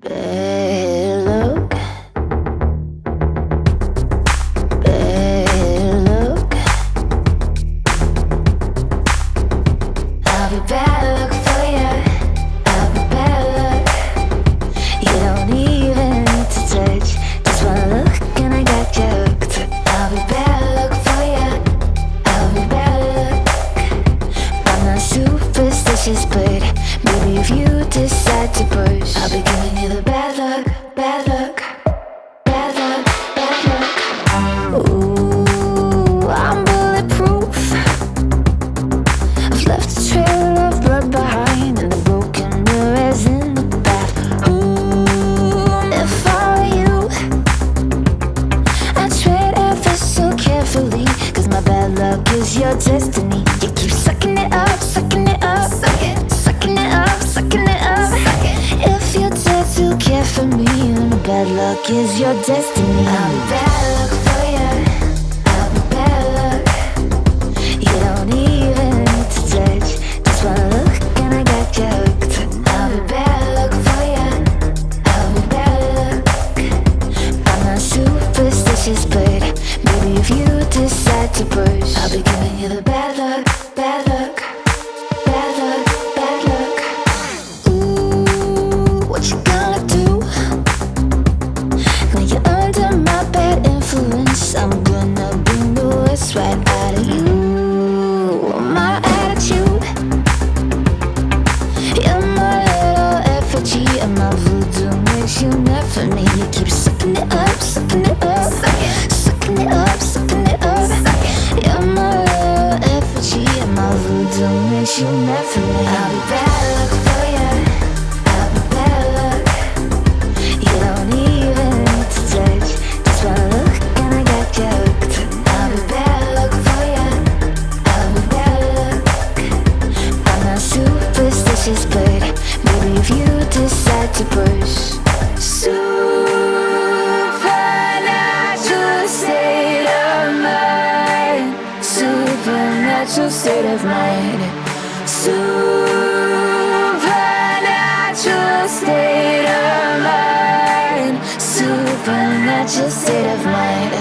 Bad luck. Bad luck. I'll be bad luck for ya. I'll be bad luck. You don't even need to touch. Just one look and I got you hooked. I'll be bad luck for ya. I'll be bad luck. I'm not superstitious, but maybe if you decide to push, I'll be giving you the bad luck, bad luck, bad luck, bad luck. Ooh, I'm bulletproof. I've left a trail of blood behind, and the broken mirrors in the bathroom. If I were you, I'd tread ever so carefully, 'cause my bad luck is your destiny. You keep sucking it up, sucking it up, sucking it up, sucking it up. If you're dead to care for me, then my bad luck is your destiny. I'll be bad luck for ya. I'll be bad luck. You don't even need to touch. Just one look and I got you hooked. I'll be bad luck for ya. I'll be bad luck. I'm not superstitious, but maybe if you decide to push, I'll be giving you the bad luck, bad luck, bad luck, bad luck. Ooh, what you gonna do when you're under my bad influence? I'm gonna bring the worst right out of you. My attitude, you're my little effigy, and my voodoo makes you mad for me. You keep sucking it up, sucking it up, sucking it up, sucking it up. You're my little effigy, and my voodoo makes you mad for me. I'll be bad luck for ya. I'll be bad luck. You don't even need to touch. Just one look and I got you hooked. I'll be bad luck for ya. I'll be bad luck. I'm not superstitious, but maybe if you decide to push. Supernatural state of mind. Supernatural state of mind. Supernatural state of mind. Supernatural state of mind.